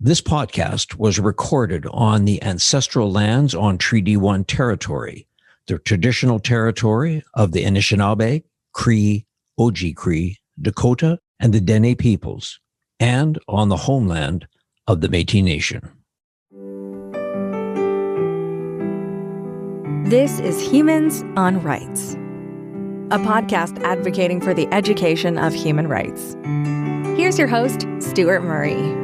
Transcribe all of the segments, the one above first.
This podcast was recorded on the ancestral lands on Treaty 1 territory, the traditional territory of the Anishinaabe, Cree, Oji-Cree, Dakota, and the Dene peoples, and on the homeland of the Métis Nation. This is Humans on Rights, a podcast advocating for the education of human rights. Here's your host, Stuart Murray.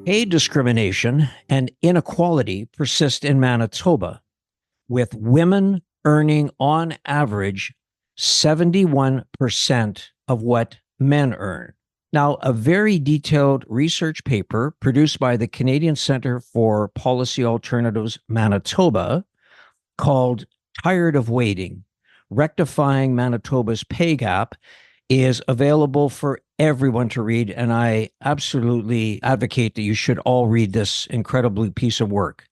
Pay discrimination and inequality persist in Manitoba, with women earning on average 71% of what men earn. Now, a very detailed research paper produced by the Canadian Centre for Policy Alternatives Manitoba called Tired of Waiting, Rectifying Manitoba's Pay Gap is available for everyone to read, and I absolutely advocate that you should all read this incredibly piece of work.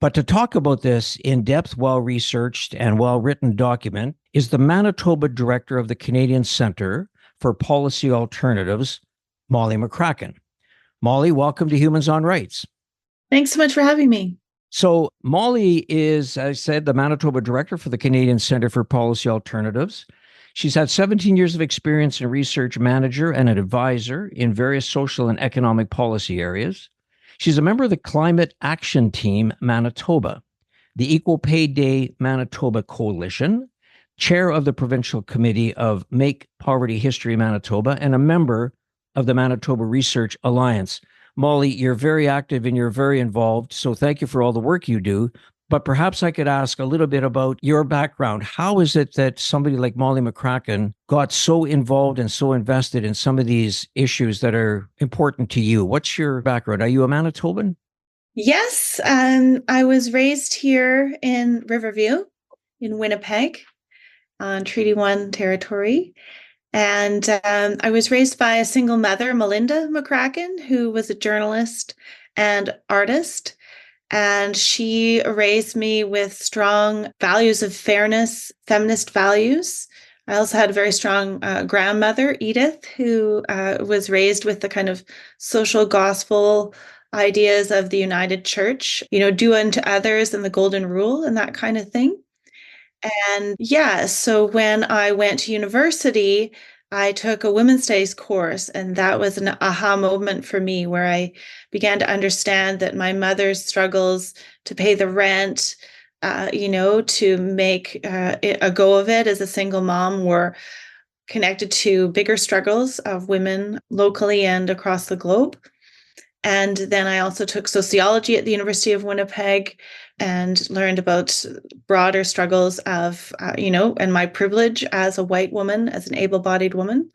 But to talk about this in-depth, well-researched, and well-written document is the Manitoba Director of the Canadian Centre for Policy Alternatives, Molly McCracken. Molly, welcome to Humans on Rights. Thanks so much for having me. So Molly is, as I said, the Manitoba Director for the Canadian Centre for Policy Alternatives. She's had 17 years of experience as a research manager and an advisor in various social and economic policy areas. She's a member of the Climate Action Team Manitoba, the Equal Pay Day Manitoba Coalition, chair of the Provincial Committee of Make Poverty History Manitoba, and a member of the Manitoba Research Alliance. Molly, you're very active and you're very involved, so thank you for all the work you do. But perhaps I could ask a little bit about your background. How is it that somebody like Molly McCracken got so involved and so invested in some of these issues that are important to you? What's your background? Are you a Manitoban? Yes, I was raised here in Riverview, in Winnipeg, on Treaty 1 territory. And I was raised by a single mother, Melinda McCracken, who was a journalist and artist. And she raised me with strong values of fairness, feminist values. I also had a very strong grandmother, Edith, who was raised with the kind of social gospel ideas of the United Church, do unto others and the golden rule and that kind of thing. And yeah, so when I went to university, I took a women's studies course, and that was an aha moment for me where I began to understand that my mother's struggles to pay the rent, to make a go of it as a single mom were connected to bigger struggles of women locally and across the globe. And then I also took sociology at the University of Winnipeg and learned about broader struggles of, and my privilege as a white woman, as an able-bodied woman.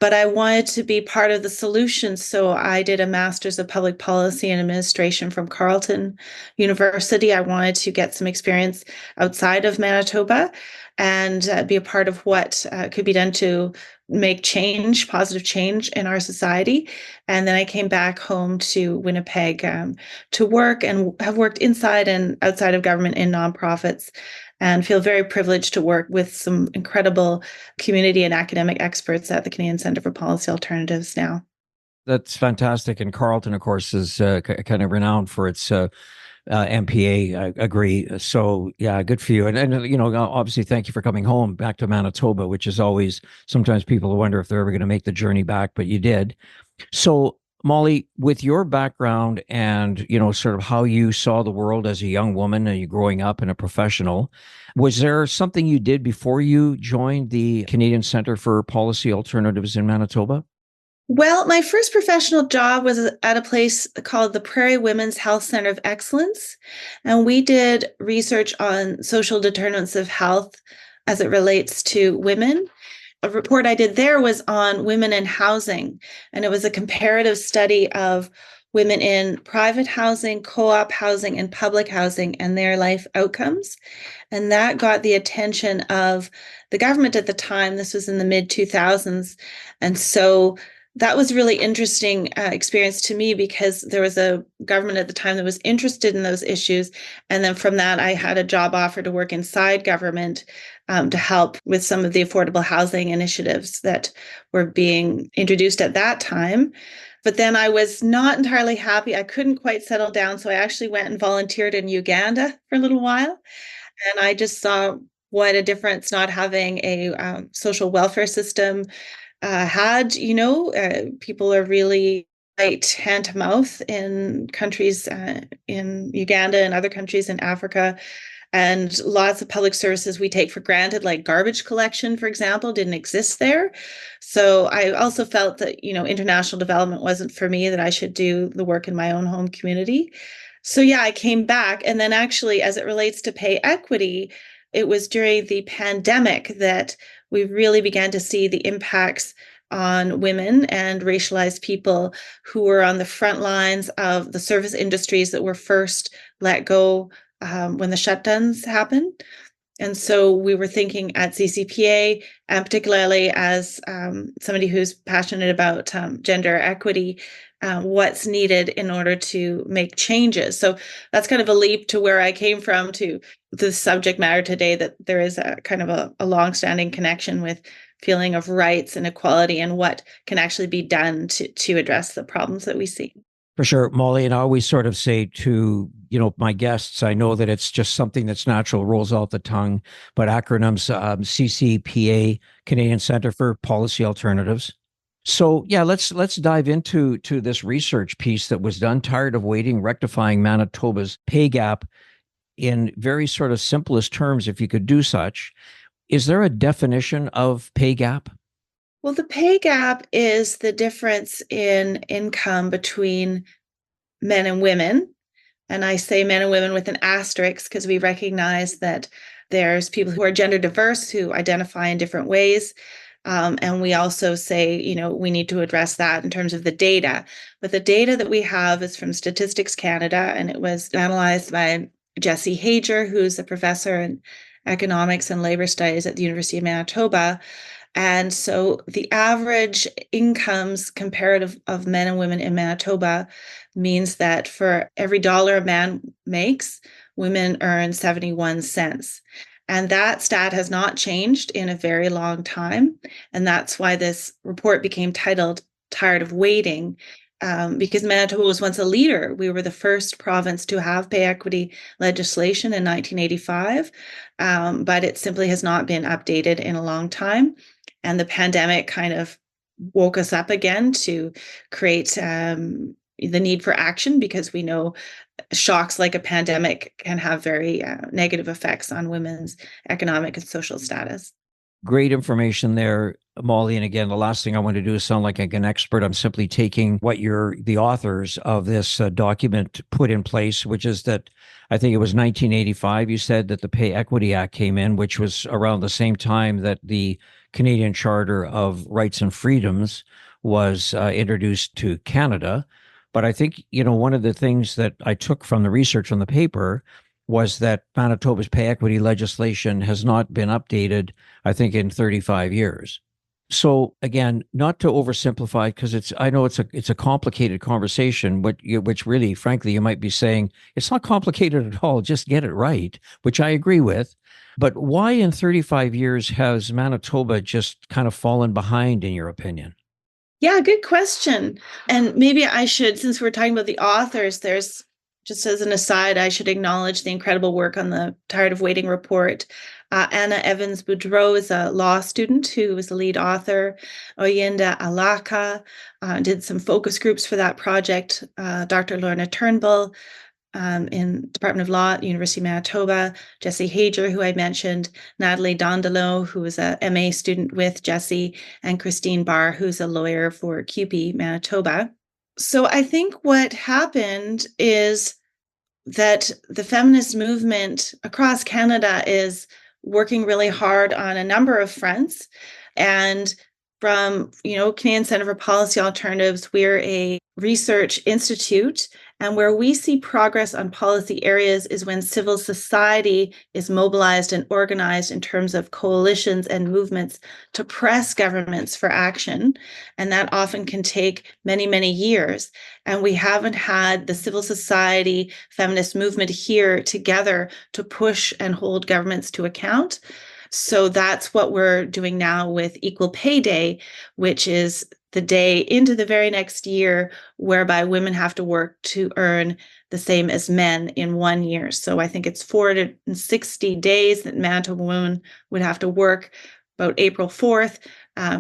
But I wanted to be part of the solution. So I did a master's of public policy and administration from Carleton University. I wanted to get some experience outside of Manitoba and be a part of what could be done to make change, positive change in our society. And then I came back home to Winnipeg to work and have worked inside and outside of government in nonprofits, and feel very privileged to work with some incredible community and academic experts at the Canadian Centre for Policy Alternatives now. That's fantastic. And Carleton, of course, is kind of renowned for its MPA. I agree. So yeah, good for you. And obviously, thank you for coming home back to Manitoba, which is always, sometimes people wonder if they're ever going to make the journey back, but you did. So Molly, with your background and, sort of how you saw the world as a young woman and you growing up and a professional, was there something you did before you joined the Canadian Centre for Policy Alternatives in Manitoba? Well, my first professional job was at a place called the Prairie Women's Health Center of Excellence. And we did research on social determinants of health as it relates to women. A report I did there was on women in housing, and it was a comparative study of women in private housing, co-op housing, and public housing and their life outcomes. And that got the attention of the government at the time. This was in the mid-2000s. And so that was really interesting experience to me, because there was a government at the time that was interested in those issues. And then from that, I had a job offer to work inside government to help with some of the affordable housing initiatives that were being introduced at that time. But then I was not entirely happy. I couldn't quite settle down. So I actually went and volunteered in Uganda for a little while. And I just saw what a difference not having a social welfare system had. People are really right hand to mouth in countries in Uganda and other countries in Africa. And lots of public services we take for granted, like garbage collection, for example, didn't exist there. So I also felt that, international development wasn't for me, that I should do the work in my own home community. So yeah, I came back. And then actually, as it relates to pay equity, it was during the pandemic that we really began to see the impacts on women and racialized people who were on the front lines of the service industries that were first let go when the shutdowns happened. And so we were thinking at CCPA, and particularly as somebody who's passionate about gender equity, what's needed in order to make changes. So that's kind of a leap to where I came from to the subject matter today, that there is a kind of a longstanding connection with feeling of rights and equality and what can actually be done to address the problems that we see. For sure, Molly, and I always sort of say to, my guests, I know that it's just something that's natural, rolls off the tongue, but acronyms, CCPA, Canadian Centre for Policy Alternatives. So yeah, let's dive into this research piece that was done, Tired of Waiting, Rectifying Manitoba's Pay Gap, in very sort of simplest terms, if you could do such. Is there a definition of pay gap? Well, the pay gap is the difference in income between men and women. And I say men and women with an asterisk because we recognize that there's people who are gender diverse who identify in different ways. And we also say, we need to address that in terms of the data. But the data that we have is from Statistics Canada, and it was analyzed by Jesse Hager, who's a professor in economics and labor studies at the University of Manitoba. And so the average incomes comparative of men and women in Manitoba means that for every dollar a man makes, women earn 71 cents. And that stat has not changed in a very long time. And that's why this report became titled Tired of Waiting, because Manitoba was once a leader. We were the first province to have pay equity legislation in 1985, but it simply has not been updated in a long time. And the pandemic kind of woke us up again to create the need for action, because we know shocks like a pandemic can have very negative effects on women's economic and social status. Great information there, Molly. And again, the last thing I want to do is sound like an expert. I'm simply taking what the authors of this document put in place, which is that I think it was 1985. You said that the Pay Equity Act came in, which was around the same time that the Canadian Charter of Rights and Freedoms was introduced to Canada. But I think, one of the things that I took from the research on the paper was that Manitoba's pay equity legislation has not been updated, I think, in 35 years. So again, not to oversimplify, because I know it's a complicated conversation, which really, frankly, you might be saying it's not complicated at all. Just get it right, which I agree with. But why in 35 years has Manitoba just kind of fallen behind, in your opinion? Yeah, good question. And maybe I should, since we're talking about the authors, just as an aside, I should acknowledge the incredible work on the Tired of Waiting report. Anna Evans-Boudreau is a law student who was the lead author. Oyinda Alaka did some focus groups for that project. Dr. Lorna Turnbull in Department of Law at University of Manitoba. Jesse Hager, who I mentioned. Natalie Dondelo, who was a MA student with Jesse. And Christine Barr, who's a lawyer for CUPE Manitoba. So I think what happened is that the feminist movement across Canada is working really hard on a number of fronts. And from, Canadian Centre for Policy Alternatives, we're a research institute, and where we see progress on policy areas is when civil society is mobilized and organized in terms of coalitions and movements to press governments for action. And that often can take many, many years. And we haven't had the civil society feminist movement here together to push and hold governments to account. So that's what we're doing now with Equal Pay Day, which is the day into the very next year, whereby women have to work to earn the same as men in 1 year. So I think it's 460 days that Manitoba women would have to work about April 4th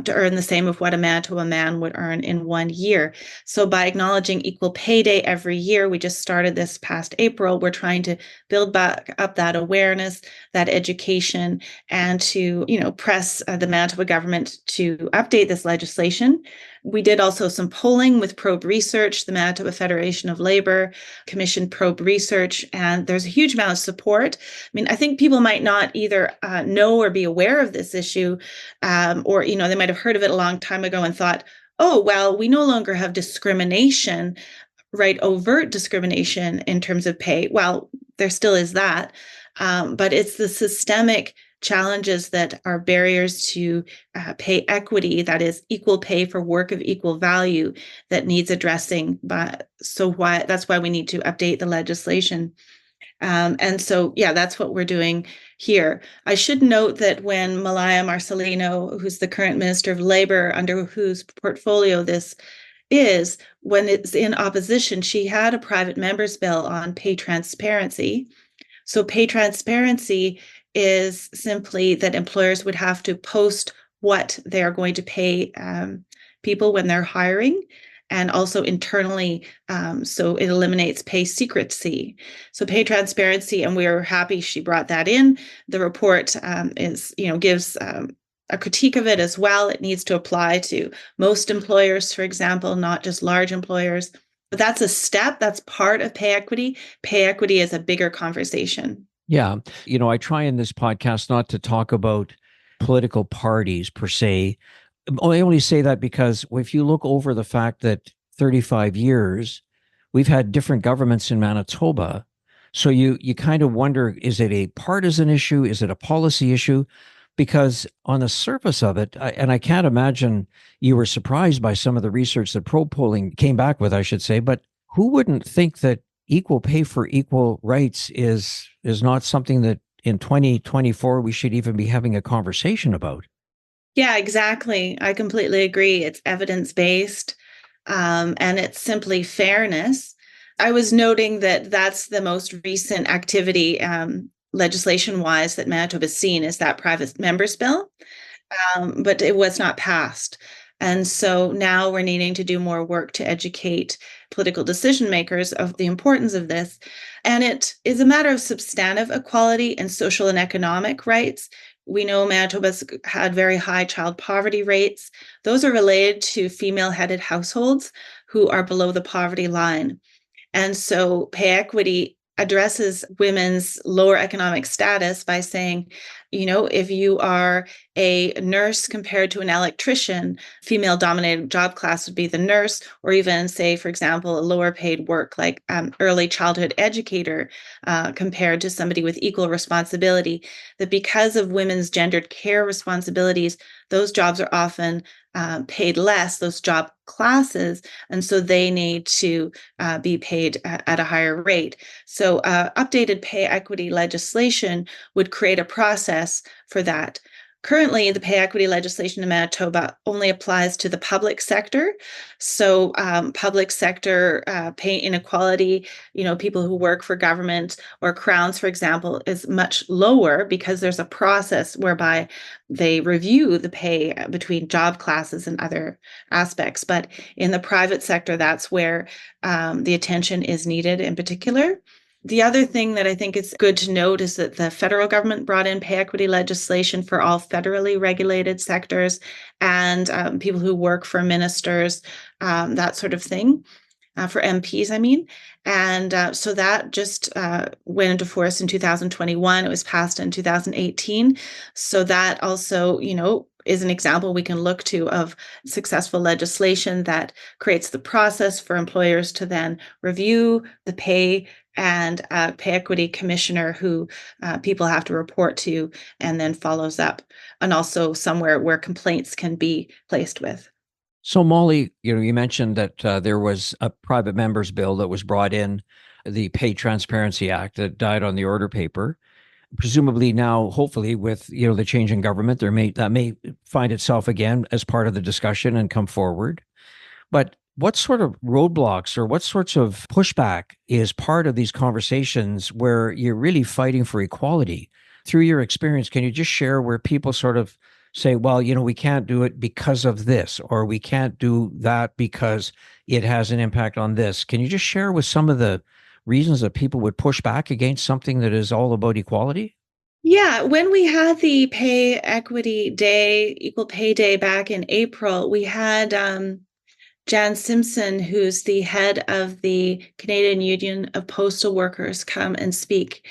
to earn the same of what a Manitoba man would earn in 1 year. So by acknowledging Equal Pay Day every year, we just started this past April, we're trying to build back up that awareness, that education, and to, press the Manitoba government to update this legislation. We did also some polling with Probe Research, the Manitoba Federation of Labor commissioned Probe Research, and there's a huge amount of support. I mean, I think people might not either know or be aware of this issue, or, they might have heard of it a long time ago and thought, oh, well, we no longer have discrimination, right? Overt discrimination in terms of pay. Well, there still is that, but it's the systemic challenges that are barriers to pay equity, that is equal pay for work of equal value, that needs addressing. That's why we need to update the legislation. And so, that's what we're doing here. I should note that when Malaya Marcelino, who's the current Minister of Labor, under whose portfolio this is, when it's in opposition, she had a private member's bill on pay transparency. So pay transparency is simply that employers would have to post what they are going to pay people when they're hiring, and also internally, so it eliminates pay secrecy. So pay transparency, and we're happy she brought that in. The report gives a critique of it as well. It needs to apply to most employers, for example, not just large employers. But that's a step. That's part of pay equity. Pay equity is a bigger conversation. Yeah. I try in this podcast not to talk about political parties per se. I only say that because if you look over the fact that 35 years, we've had different governments in Manitoba. So you kind of wonder, is it a partisan issue? Is it a policy issue? Because on the surface of it, and I can't imagine you were surprised by some of the research that Probe polling came back with, I should say, but who wouldn't think that equal pay for equal rights is not something that in 2024 we should even be having a conversation about? Yeah, exactly. I completely agree. It's evidence-based, and it's simply fairness. I was noting that that's the most recent activity, legislation-wise, that Manitoba's seen, is that private member's bill, but it was not passed. And so now we're needing to do more work to educate political decision makers of the importance of this. And it is a matter of substantive equality and social and economic rights. We know Manitoba's had very high child poverty rates. Those are related to female-headed households who are below the poverty line. And so pay equity addresses women's lower economic status by saying, if you are a nurse compared to an electrician, female-dominated job class would be the nurse, or even, say, for example, a lower paid work like early childhood educator compared to somebody with equal responsibility, that because of women's gendered care responsibilities, those jobs are often paid less, those job classes, and so they need to be paid at a higher rate. So updated pay equity legislation would create a process for that. Currently, the pay equity legislation in Manitoba only applies to the public sector. So public sector pay inequality, people who work for government or crowns, for example, is much lower because there's a process whereby they review the pay between job classes and other aspects. But in the private sector, that's where the attention is needed in particular. The other thing that I think is good to note is that the federal government brought in pay equity legislation for all federally regulated sectors and people who work for ministers, that sort of thing, for MPs, I mean. And so that just went into force in 2021. It was passed in 2018. So that also, is an example we can look to of successful legislation that creates the process for employers to then review the pay, and a pay equity commissioner who people have to report to and then follows up, and also somewhere where complaints can be placed with. So Molly, you mentioned that there was a private member's bill that was brought in, the Pay Transparency Act, that died on the order paper. presumably now, hopefully, with the change in government, that may find itself again as part of the discussion and come forward. But what sort of roadblocks or what sorts of pushback is part of these conversations where you're really fighting for equality? Through your experience, can you just share where people sort of say, well, we can't do it because of this, or we can't do that because it has an impact on this? Can you just share with some of the reasons that people would push back against something that is all about equality? Yeah, when we had the Pay Equity Day, Equal Pay Day back in April, we had Jan Simpson, who's the head of the Canadian Union of Postal Workers, come and speak.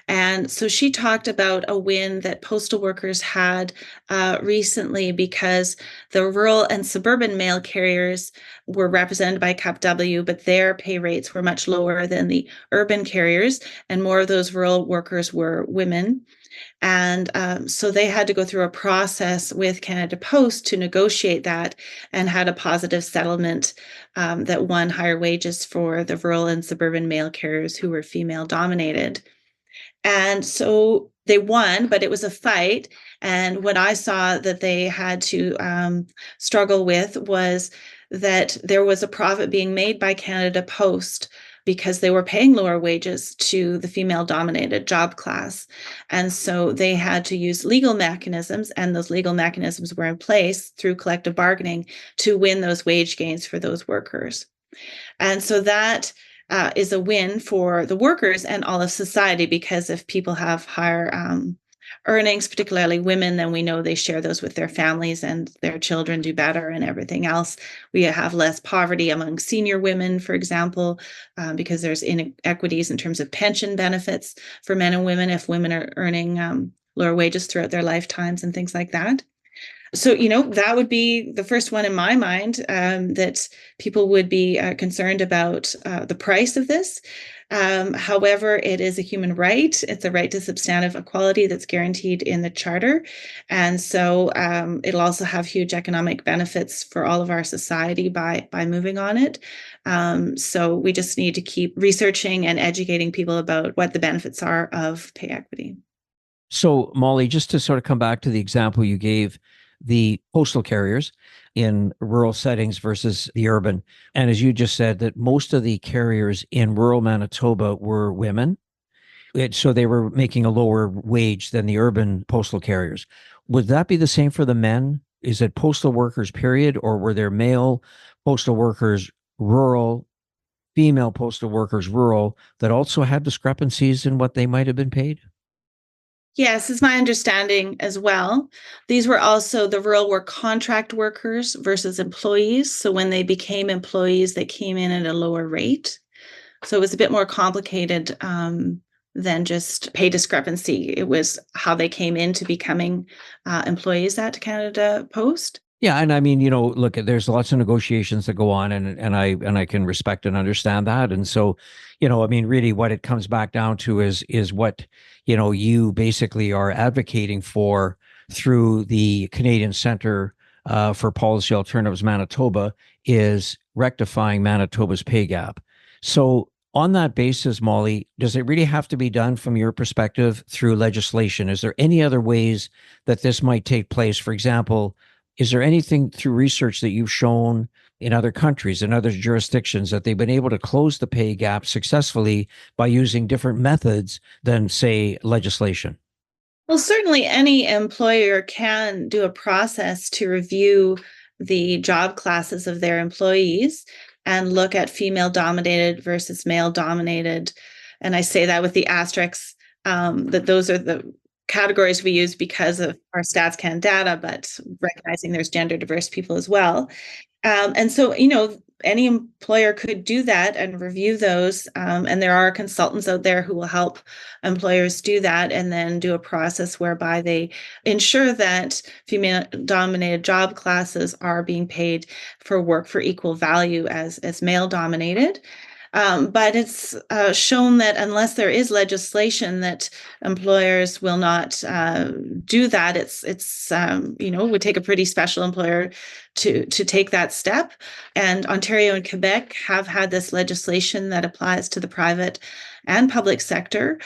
And so she talked about a win that postal workers had recently because the rural and suburban mail carriers were represented by CUPW, but their pay rates were much lower than the urban carriers, and more of those rural workers were women. And so they had to go through a process with Canada Post to negotiate that, and had a positive settlement that won higher wages for the rural and suburban mail carriers who were female dominated. And so they won, but it was a fight. And what I saw that they had to struggle with was that there was a profit being made by Canada Post because they were paying lower wages to the female dominated job class. And so they had to use legal mechanisms, and those legal mechanisms were in place through collective bargaining to win those wage gains for those workers. And so that is a win for the workers and all of society, because if people have higher earnings, particularly women, then we know they share those with their families and their children do better and everything else. We have less poverty among senior women, for example, because there's inequities in terms of pension benefits for men and women if women are earning lower wages throughout their lifetimes and things like that. So, that would be the first one in my mind, that people would be concerned about the price of this. However, it is a human right. It's a right to substantive equality that's guaranteed in the Charter. And so it'll also have huge economic benefits for all of our society by moving on it. So we just need to keep researching and educating people about what the benefits are of pay equity. So, Molly, just to sort of come back to the example you gave, the postal carriers in rural settings versus the urban. And as you just said, that most of the carriers in rural Manitoba were women. So they were making a lower wage than the urban postal carriers. Would that be the same for the men? Is it postal workers, period? Or were there male postal workers, rural, female postal workers, rural, that also had discrepancies in what they might have been paid? Yes, it's my understanding as well. These were also the rural were contract workers versus employees. So when they became employees, they came in at a lower rate. So it was a bit more complicated than just pay discrepancy. It was how they came into becoming employees at Canada Post. Yeah, and I mean, look, there's lots of negotiations that go on, and I can respect and understand that. And so, I mean, really, what it comes back down to is what you basically are advocating for through the Canadian Centre for Policy Alternatives Manitoba is rectifying Manitoba's pay gap. So, on that basis, Molly, does it really have to be done from your perspective through legislation? Is there any other ways that this might take place? For example, is there anything through research that you've shown in other countries, in other jurisdictions, that they've been able to close the pay gap successfully by using different methods than, say, legislation? Well, certainly any employer can do a process to review the job classes of their employees and look at female dominated versus male dominated. And I say that with the asterisks, that those are the categories we use because of our StatsCan data, but recognizing there's gender diverse people as well. And so, any employer could do that and review those. And there are consultants out there who will help employers do that, and then do a process whereby they ensure that female dominated job classes are being paid for work for equal value as male dominated. But it's shown that unless there is legislation, that employers will not do that. It would take a pretty special employer to take that step. And Ontario and Quebec have had this legislation that applies to the private and public sector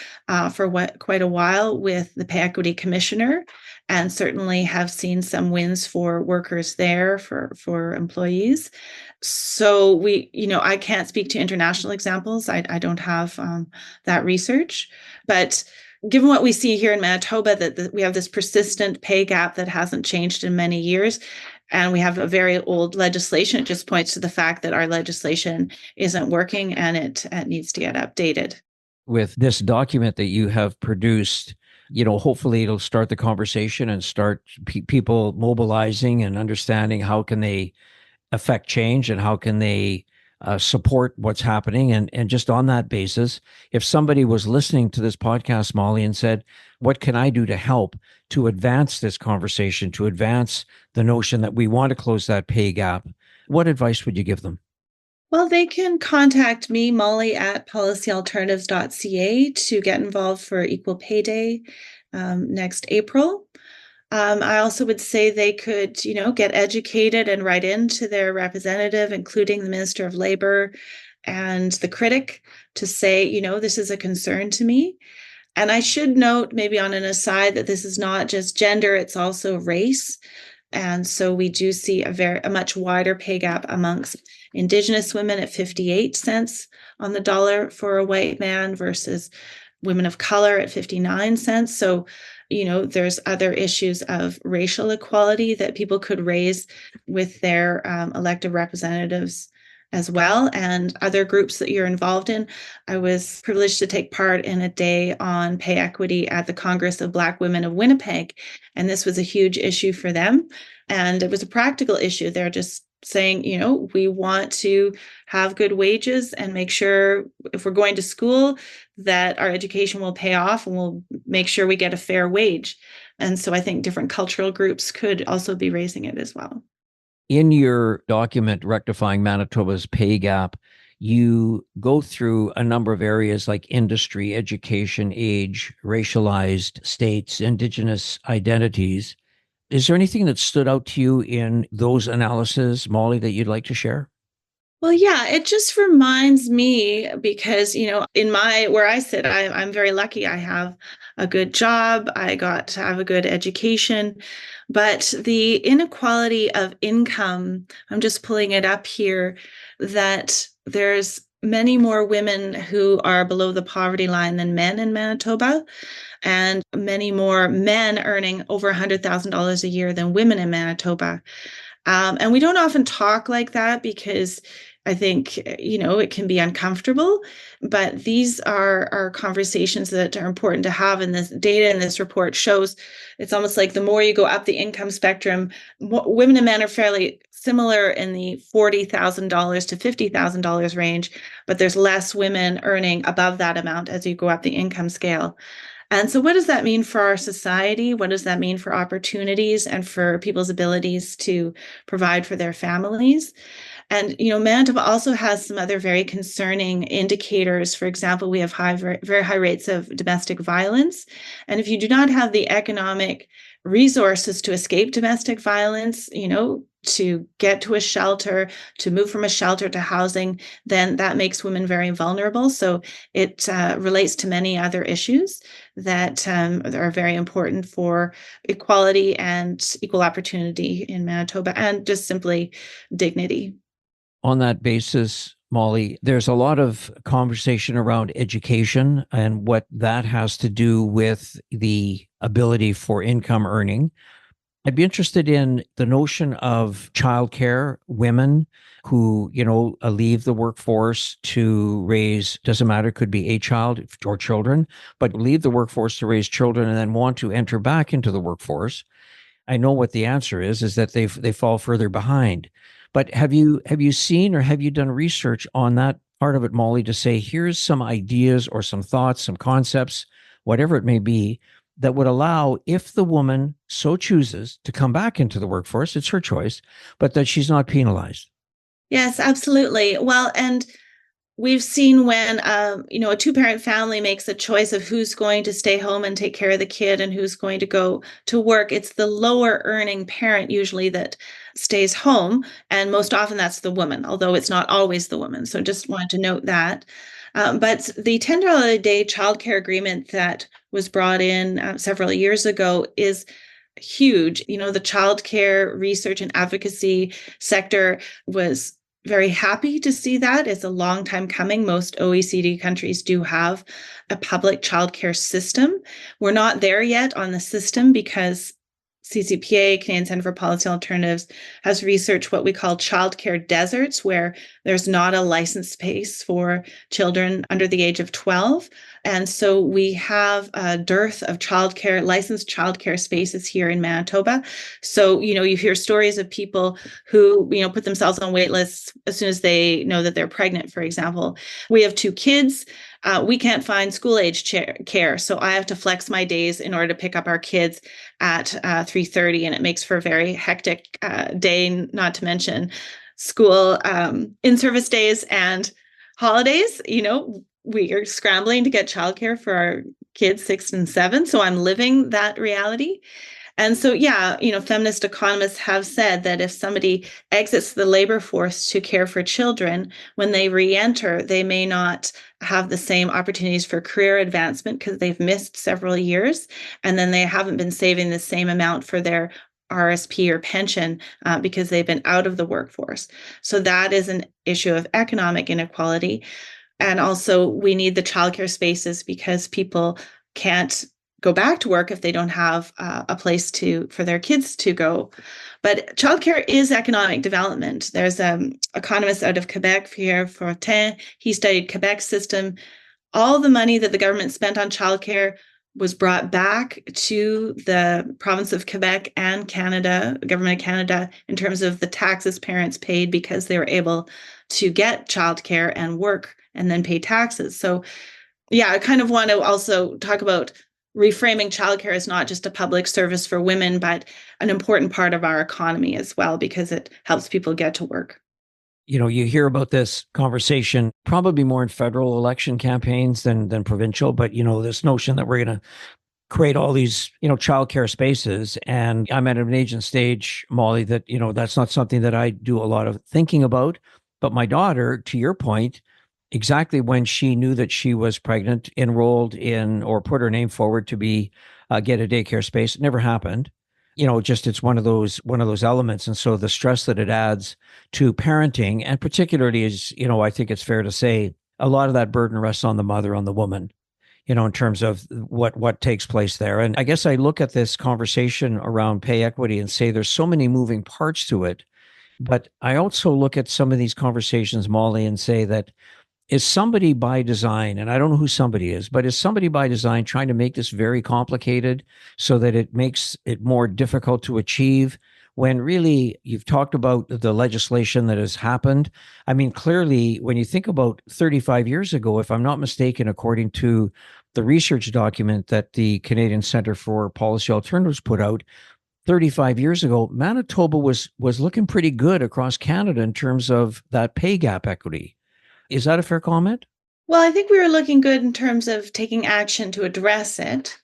for quite a while with the Pay Equity Commissioner, and certainly have seen some wins for workers there, for employees. So I can't speak to international examples. I don't have that research, but given what we see here in Manitoba, that we have this persistent pay gap that hasn't changed in many years, and we have a very old legislation, it just points to the fact that our legislation isn't working and it needs to get updated. With this document that you have produced, hopefully it'll start the conversation and start people mobilizing and understanding how can they affect change and how can they support what's happening. And just on that basis, if somebody was listening to this podcast, Molly, and said, what can I do to help to advance this conversation, to advance the notion that we want to close that pay gap, what advice would you give them? Well, they can contact me, Molly, at policyalternatives.ca to get involved for Equal Pay Day next April. I also would say they could, get educated and write into their representative, including the Minister of Labor and the critic, to say, this is a concern to me. And I should note, maybe on an aside, that this is not just gender, it's also race. And so we do see a much wider pay gap amongst Indigenous women at 58 cents on the dollar for a white man versus women of color at 59 cents. So, there's other issues of racial equality that people could raise with their elected representatives as well, and other groups that you're involved in. I was privileged to take part in a day on pay equity at the Congress of Black Women of Winnipeg, and this was a huge issue for them. And it was a practical issue. They're just saying, we want to have good wages and make sure if we're going to school that our education will pay off, and we'll make sure we get a fair wage. And so I think different cultural groups could also be raising it as well. In your document, Rectifying Manitoba's Pay Gap, you go through a number of areas like industry, education, age, racialized states, Indigenous identities. Is there anything that stood out to you in those analyses, Molly, that you'd like to share? Well, yeah, it just reminds me because, where I sit, I'm very lucky. I have a good job. I got to have a good education, but the inequality of income, I'm just pulling it up here, that there's many more women who are below the poverty line than men in Manitoba, and many more men earning over $100,000 a year than women in Manitoba. And we don't often talk like that because I think, it can be uncomfortable, but these are conversations that are important to have. And this data in this report shows it's almost like the more you go up the income spectrum, women and men are fairly similar in the $40,000 to $50,000 range, but there's less women earning above that amount as you go up the income scale. And so what does that mean for our society? What does that mean for opportunities and for people's abilities to provide for their families? And, Manitoba also has some other very concerning indicators. For example, we have very high rates of domestic violence. And if you do not have the economic resources to escape domestic violence, to get to a shelter, to move from a shelter to housing, then that makes women very vulnerable. So it relates to many other issues that are very important for equality and equal opportunity in Manitoba, and just simply dignity. On that basis, Molly, there's a lot of conversation around education and what that has to do with the ability for income earning. I'd be interested in the notion of childcare, women who, leave the workforce to raise, doesn't matter, could be a child or children, but leave the workforce to raise children and then want to enter back into the workforce. I know what the answer is that they fall further behind. But have you seen or have you done research on that part of it, Molly, to say, here's some ideas or some thoughts, some concepts, whatever it may be, that would allow, if the woman so chooses to come back into the workforce, it's her choice, but that she's not penalized? Yes, absolutely. Well, and we've seen when, a two-parent family makes a choice of who's going to stay home and take care of the kid and who's going to go to work, it's the lower earning parent usually that stays home. And most often that's the woman, although it's not always the woman. So just wanted to note that. But the $10 a day childcare agreement that was brought in several years ago is huge. The childcare research and advocacy sector was very happy to see that. It's a long time coming. Most OECD countries do have a public childcare system. We're not there yet on the system because CCPA, Canadian Centre for Policy Alternatives, has researched what we call childcare deserts, where there's not a licensed space for children under the age of 12. And so we have a dearth of licensed childcare spaces here in Manitoba. So, you hear stories of people who, put themselves on wait lists as soon as they know that they're pregnant, for example. We have 2 kids. We can't find school-age care, so I have to flex my days in order to pick up our kids at 3:30, and it makes for a very hectic day, not to mention school in-service days and holidays. We are scrambling to get childcare for our kids 6 and 7, so I'm living that reality. And so, feminist economists have said that if somebody exits the labor force to care for children, when they re-enter, they may not have the same opportunities for career advancement because they've missed several years, and then they haven't been saving the same amount for their RSP or pension because they've been out of the workforce. So that is an issue of economic inequality. And also, we need the childcare spaces because people can't go back to work if they don't have a place for their kids to go. But childcare is economic development. There's an economist out of Quebec, Pierre Fortin. He studied Quebec's system. All the money that the government spent on childcare was brought back to the province of Quebec and Canada, the government of Canada, in terms of the taxes parents paid because they were able to get childcare and work and then pay taxes. So, I kind of want to also talk about reframing childcare as not just a public service for women, but an important part of our economy as well, because it helps people get to work. You hear about this conversation probably more in federal election campaigns than provincial, but, this notion that we're going to create all these, childcare spaces. And I'm at an age and stage, Molly, that, that's not something that I do a lot of thinking about. But my daughter, to your point, exactly when she knew that she was pregnant, enrolled in or put her name forward to get a daycare space. It never happened. It's one of those elements. And so the stress that it adds to parenting, and particularly is, I think it's fair to say a lot of that burden rests on the mother, on the woman, in terms of what takes place there. And I guess I look at this conversation around pay equity and say there's so many moving parts to it. But I also look at some of these conversations, Molly, and say that is somebody by design, and I don't know who somebody is, but is somebody by design trying to make this very complicated so that it makes it more difficult to achieve, when really you've talked about the legislation that has happened. I mean, clearly, when you think about 35 years ago, if I'm not mistaken, according to the research document that the Canadian Centre for Policy Alternatives put out, 35 years ago, Manitoba was looking pretty good across Canada in terms of that pay gap equity. Is that a fair comment? Well, I think we were looking good in terms of taking action to address it,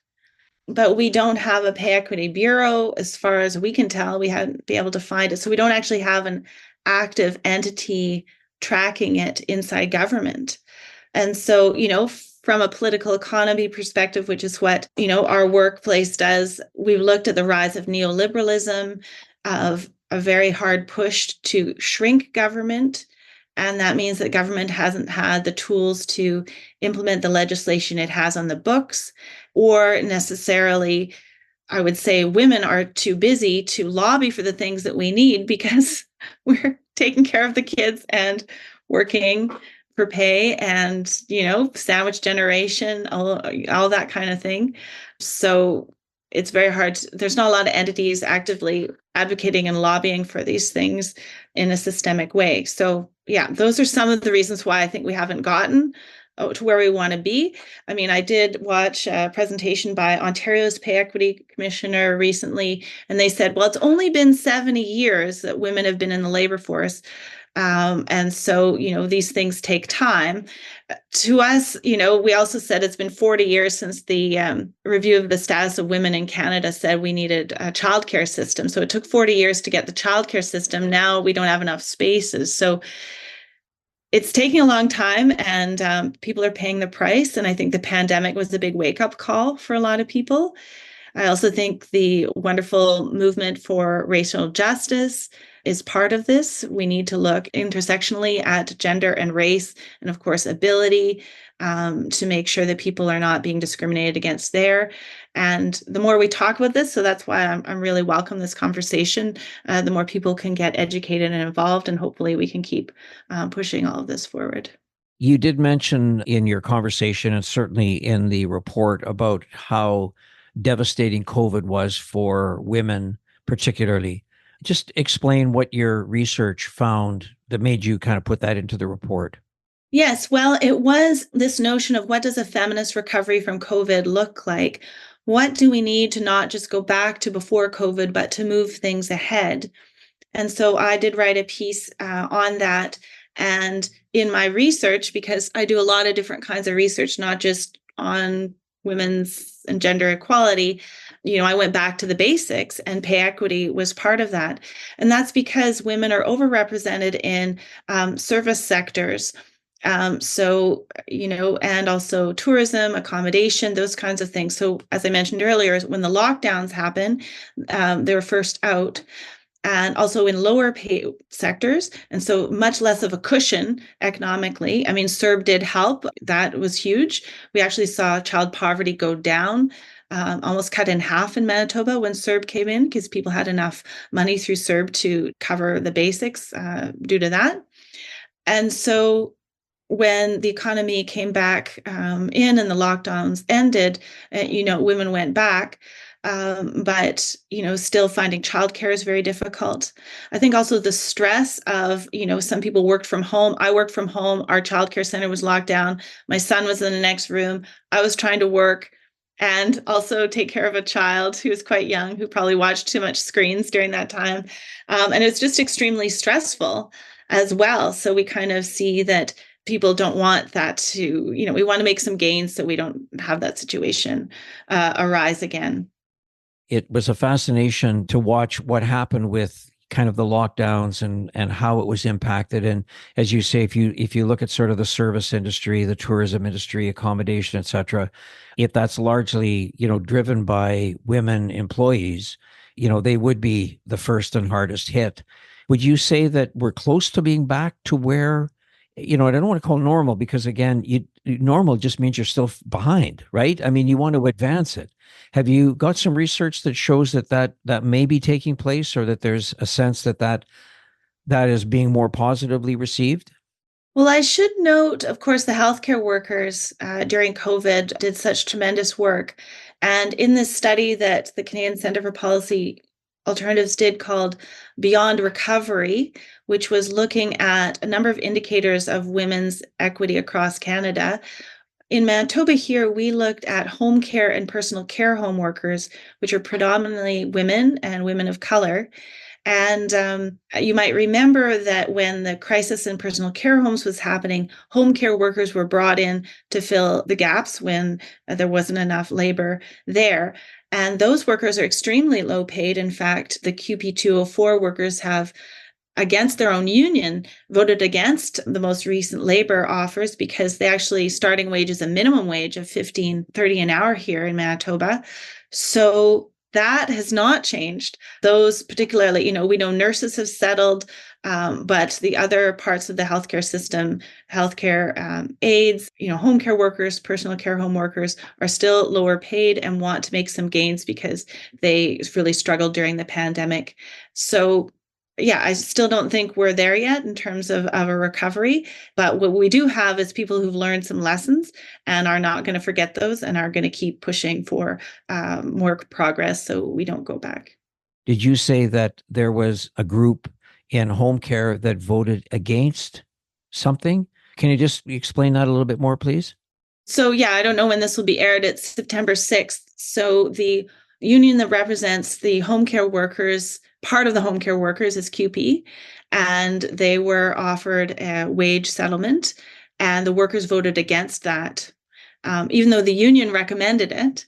but we don't have a pay equity bureau as far as we can tell. We haven't been able to find it. So we don't actually have an active entity tracking it inside government. And so, from a political economy perspective, which is what, our workplace does, we've looked at the rise of neoliberalism, of a very hard push to shrink government. And that means that government hasn't had the tools to implement the legislation it has on the books, or necessarily, I would say, women are too busy to lobby for the things that we need because we're taking care of the kids and working for pay and, sandwich generation, all that kind of thing. So it's very hard. There's not a lot of entities actively advocating and lobbying for these things in a systemic way. So, those are some of the reasons why I think we haven't gotten to where we want to be. I mean, I did watch a presentation by Ontario's Pay Equity Commissioner recently, and they said, well, it's only been 70 years that women have been in the labor force. And so, these things take time. To us, we also said it's been 40 years since the review of the status of women in Canada said we needed a childcare system. So it took 40 years to get the childcare system. Now we don't have enough spaces. So it's taking a long time, and people are paying the price. And I think the pandemic was a big wake-up call for a lot of people. I also think the wonderful movement for racial justice is part of this. We need to look intersectionally at gender and race, and of course, ability, to make sure that people are not being discriminated against there. And the more we talk about this, so that's why I'm really welcome this conversation, the more people can get educated and involved, and hopefully we can keep pushing all of this forward. You did mention in your conversation, and certainly in the report, about how devastating COVID was for women, particularly. Just explain what your research found that made you kind of put that into the report. Yes, well, it was this notion of what does a feminist recovery from COVID look like? What do we need to not just go back to before COVID, but to move things ahead? And so I did write a piece on that. And in my research, because I do a lot of different kinds of research, not just on women's and gender equality, I went back to the basics, and pay equity was part of that. And that's because women are overrepresented in service sectors. So, and also tourism, accommodation, those kinds of things. So as I mentioned earlier, when the lockdowns happened, they were first out. And also in lower pay sectors. And so much less of a cushion economically. I mean, CERB did help. That was huge. We actually saw child poverty go down, almost cut in half in Manitoba when CERB came in, because people had enough money through CERB to cover the basics due to that. And so when the economy came back in and the lockdowns ended, women went back. But still finding childcare is very difficult. I think also the stress of, some people worked from home. I worked from home. Our childcare center was locked down. My son was in the next room. I was trying to work and also take care of a child who was quite young, who probably watched too much screens during that time. And it's just extremely stressful as well. So we kind of see that people don't want that to, we want to make some gains so we don't have that situation arise again. It was a fascination to watch what happened with kind of the lockdowns and how it was impacted. And as you say, if you look at sort of the service industry, the tourism industry, accommodation, et cetera, if that's largely, driven by women employees, they would be the first and hardest hit. Would you say that we're close to being back to where, I don't want to call normal, because again, normal just means you're still behind, right? I mean, you want to advance it. Have you got some research that shows that may be taking place, or that there's a sense that is being more positively received? Well, I should note, of course, the healthcare workers during COVID did such tremendous work. And in this study that the Canadian Centre for Policy Alternatives did, called Beyond Recovery, which was looking at a number of indicators of women's equity across Canada. In Manitoba here, we looked at home care and personal care home workers, which are predominantly women and women of color. And you might remember that when the crisis in personal care homes was happening, home care workers were brought in to fill the gaps when there wasn't enough labor there. And those workers are extremely low paid. In fact, the QP 204 workers have, against their own union, voted against the most recent labor offers, because they actually, starting wage is a minimum wage of $15.30 an hour here in Manitoba. So that has not changed. Those particularly, we know nurses have settled, but the other parts of the healthcare system, healthcare aides, home care workers, personal care home workers, are still lower paid and want to make some gains because they really struggled during the pandemic. So yeah, I still don't think we're there yet in terms of a recovery. But what we do have is people who've learned some lessons and are not going to forget those and are going to keep pushing for more progress so we don't go back. Did you say that there was a group in home care that voted against something? Can you just explain that a little bit more, please? So yeah, I don't know when this will be aired. It's September 6th. So the union that represents the home care workers, part of the home care workers, is QP. and they were offered a wage settlement, and the workers voted against that, even though the union recommended it.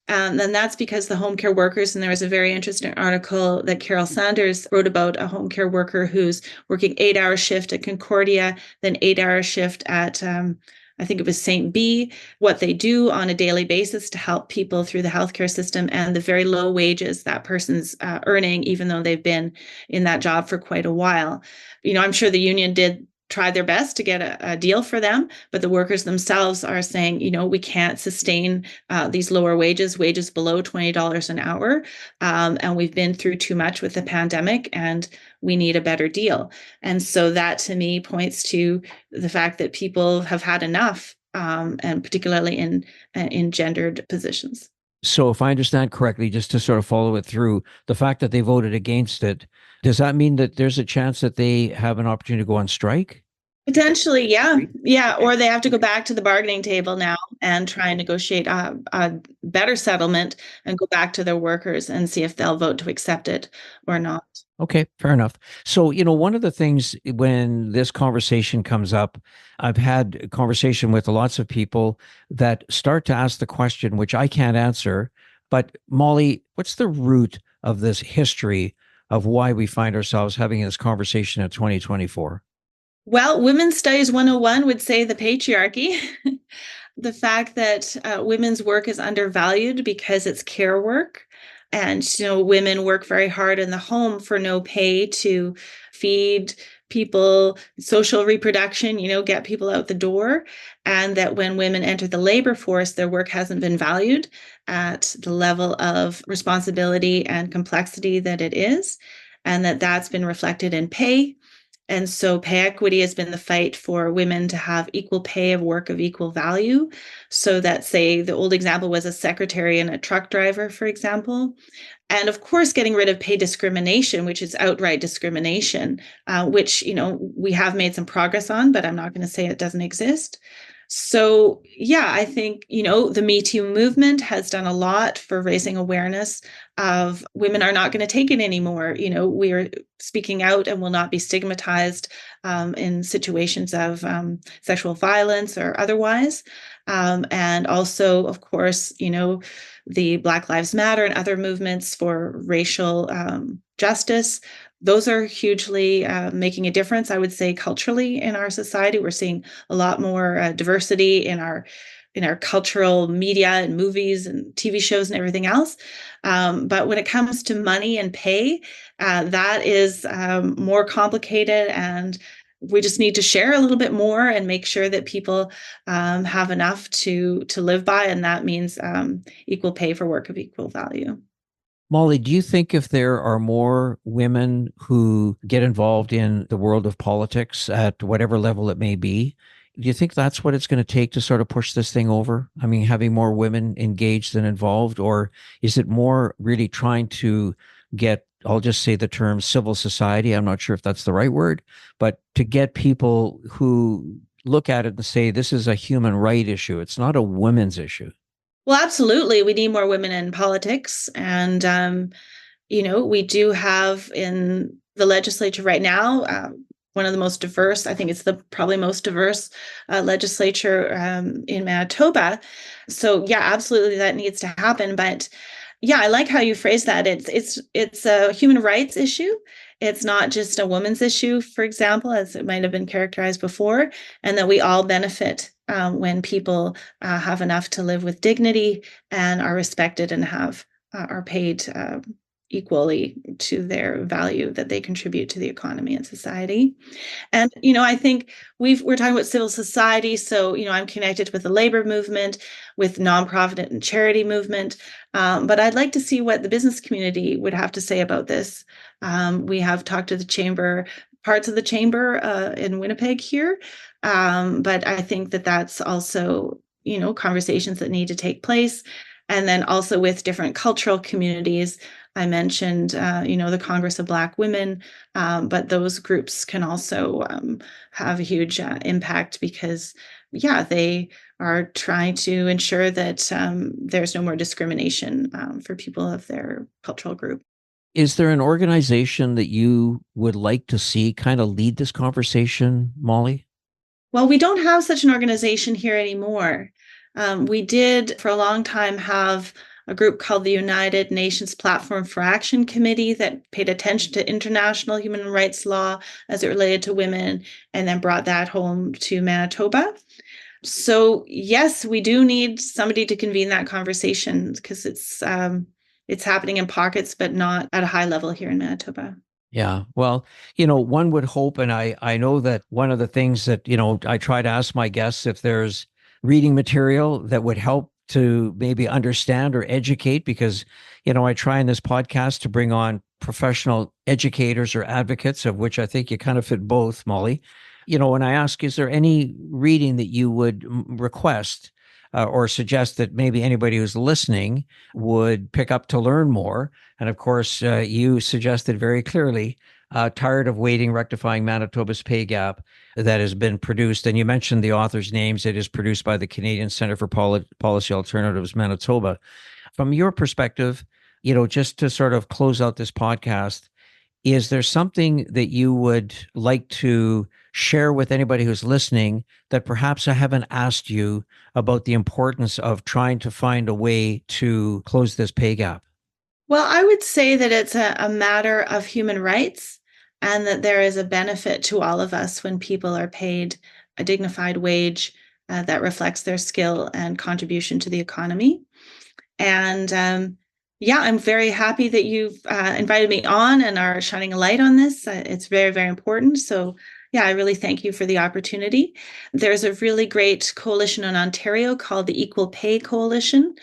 And that's because the home care workers, and there was a very interesting article that Carol Sanders wrote about a home care worker who's working 8-hour shift at Concordia, then 8-hour shift at, I think it was St. B, what they do on a daily basis to help people through the healthcare system, and the very low wages that person's earning, even though they've been in that job for quite a while. I'm sure the union did try their best to get a deal for them, but the workers themselves are saying, we can't sustain these lower wages below $20 an hour. And we've been through too much with the pandemic, and we need a better deal. And so that to me points to the fact that people have had enough, and particularly in gendered positions. So if I understand correctly, just to sort of follow it through, the fact that they voted against it, does that mean that there's a chance that they have an opportunity to go on strike? Potentially, yeah. Yeah. Or they have to go back to the bargaining table now and try and negotiate a better settlement and go back to their workers and see if they'll vote to accept it or not. Okay, fair enough. So, one of the things when this conversation comes up, I've had a conversation with lots of people that start to ask the question, which I can't answer. But Molly, what's the root of this history of why we find ourselves having this conversation in 2024? Well, Women's Studies 101 would say the patriarchy, the fact that women's work is undervalued because it's care work. And, women work very hard in the home for no pay to feed people, social reproduction, get people out the door. And that when women enter the labor force, their work hasn't been valued at the level of responsibility and complexity that it is. And that's been reflected in pay. And so pay equity has been the fight for women to have equal pay of work of equal value. So that, say, the old example was a secretary and a truck driver, for example. And of course, getting rid of pay discrimination, which is outright discrimination, which, we have made some progress on, but I'm not going to say it doesn't exist. So, yeah, I think, the Me Too movement has done a lot for raising awareness of women are not going to take it anymore. We are speaking out and will not be stigmatized in situations of sexual violence or otherwise. And also, of course, the Black Lives Matter and other movements for racial justice. Those are hugely making a difference, I would say, culturally in our society. We're seeing a lot more diversity in our cultural media and movies and TV shows and everything else. But when it comes to money and pay, that is more complicated, and we just need to share a little bit more and make sure that people have enough to live by, and that means equal pay for work of equal value. Molly, do you think if there are more women who get involved in the world of politics at whatever level it may be, do you think that's what it's going to take to sort of push this thing over? I mean, having more women engaged and involved, or is it more really trying to get, I'll just say the term civil society, I'm not sure if that's the right word, but to get people who look at it and say, this is a human right issue. It's not a women's issue. Well, absolutely. We need more women in politics. And, we do have in the legislature right now, one of the most diverse, I think it's the probably most diverse legislature in Manitoba. So, yeah, absolutely, that needs to happen. But yeah, I like how you phrase that. It's a human rights issue. It's not just a woman's issue, for example, as it might have been characterized before, and that we all benefit when people have enough to live with dignity and are respected and are paid equally to their value that they contribute to the economy and society. And, I think we're talking about civil society. So, I'm connected with the labor movement, with nonprofit and charity movement. But I'd like to see what the business community would have to say about this. We have talked to the chamber, parts of the chamber in Winnipeg here. But I think that's also, conversations that need to take place. And then also with different cultural communities. I mentioned, the Congress of Black Women, but those groups can also have a huge impact because, yeah, they are trying to ensure that there's no more discrimination for people of their cultural group. Is there an organization that you would like to see kind of lead this conversation, Molly? Well, we don't have such an organization here anymore. We did for a long time have a group called the United Nations Platform for Action Committee that paid attention to international human rights law as it related to women and then brought that home to Manitoba. So yes, we do need somebody to convene that conversation because it's happening in pockets, but not at a high level here in Manitoba. Yeah. Well, one would hope, and I know that one of the things that, I try to ask my guests if there's reading material that would help to maybe understand or educate, because, I try in this podcast to bring on professional educators or advocates, of which I think you kind of fit both, Molly. When I ask, is there any reading that you would request or suggest that maybe anybody who's listening would pick up to learn more? And of course, you suggested very clearly, Tired of Waiting, Rectifying Manitoba's Pay Gap, that has been produced. And you mentioned the author's names. It is produced by the Canadian Centre for Policy Alternatives, Manitoba. From your perspective, just to sort of close out this podcast, is there something that you would like to share with anybody who's listening that perhaps I haven't asked you about the importance of trying to find a way to close this pay gap? Well, I would say that it's a matter of human rights and that there is a benefit to all of us when people are paid a dignified wage that reflects their skill and contribution to the economy. And I'm very happy that you've invited me on and are shining a light on this. It's very, very important. So I really thank you for the opportunity. There's a really great coalition in Ontario called the Equal Pay Coalition.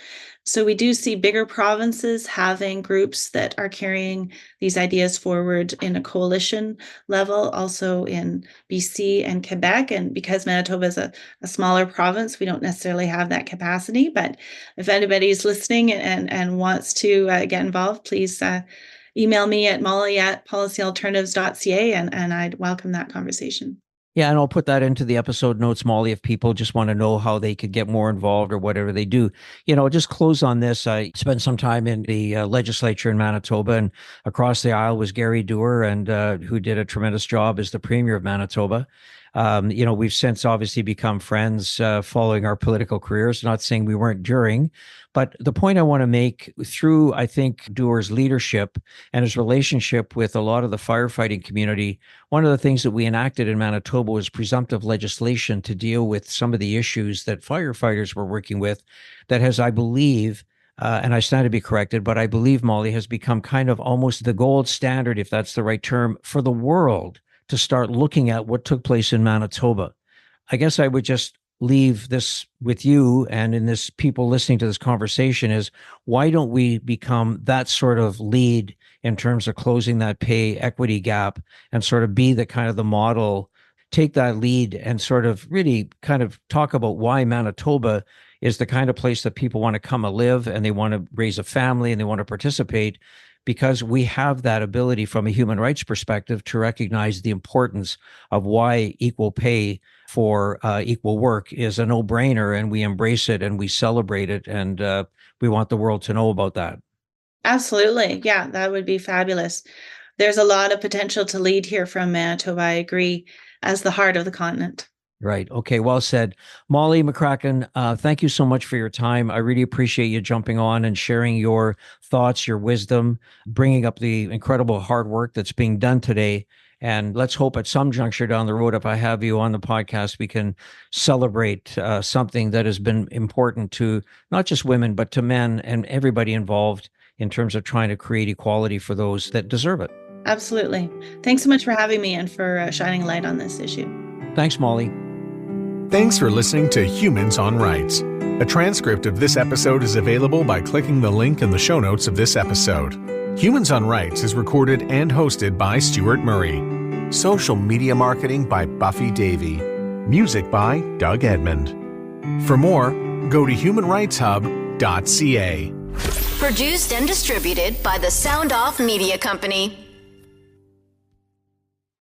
So we do see bigger provinces having groups that are carrying these ideas forward in a coalition level, also in BC and Quebec. And because Manitoba is a smaller province, we don't necessarily have that capacity. But if anybody's listening and wants to get involved, please email me at molly@policyalternatives.ca, and I'd welcome that conversation. Yeah, and I'll put that into the episode notes, Molly, if people just want to know how they could get more involved or whatever they do. Just close on this. I spent some time in the legislature in Manitoba, and across the aisle was Gary Doer, and who did a tremendous job as the Premier of Manitoba. We've since obviously become friends following our political careers, not saying we weren't during. But the point I want to make through, I think, Doer's leadership and his relationship with a lot of the firefighting community, one of the things that we enacted in Manitoba was presumptive legislation to deal with some of the issues that firefighters were working with that has, I believe, and I stand to be corrected, but I believe, Molly, has become kind of almost the gold standard, if that's the right term, for the world to start looking at what took place in Manitoba. I guess I would just leave this with you and in this people listening to this conversation is, why don't we become that sort of lead in terms of closing that pay equity gap and sort of be the kind of the model, take that lead and sort of really kind of talk about why Manitoba is the kind of place that people want to come and live and they want to raise a family and they want to participate, because we have that ability from a human rights perspective to recognize the importance of why equal pay for equal work is a no-brainer, and we embrace it and we celebrate it, and we want the world to know about that. Absolutely. Yeah, that would be fabulous. There's a lot of potential to lead here from Manitoba, I agree, as the heart of the continent. Right. Okay. Well said. Molly McCracken, thank you so much for your time. I really appreciate you jumping on and sharing your thoughts, your wisdom, bringing up the incredible hard work that's being done today. And let's hope at some juncture down the road, if I have you on the podcast, we can celebrate something that has been important to not just women, but to men and everybody involved in terms of trying to create equality for those that deserve it. Absolutely. Thanks so much for having me and for shining a light on this issue. Thanks, Molly. Thanks for listening to Humans on Rights. A transcript of this episode is available by clicking the link in the show notes of this episode. Humans on Rights is recorded and hosted by Stuart Murray. Social media marketing by Buffy Davey. Music by Doug Edmond. For more, go to humanrightshub.ca. Produced and distributed by the Sound Off Media Company.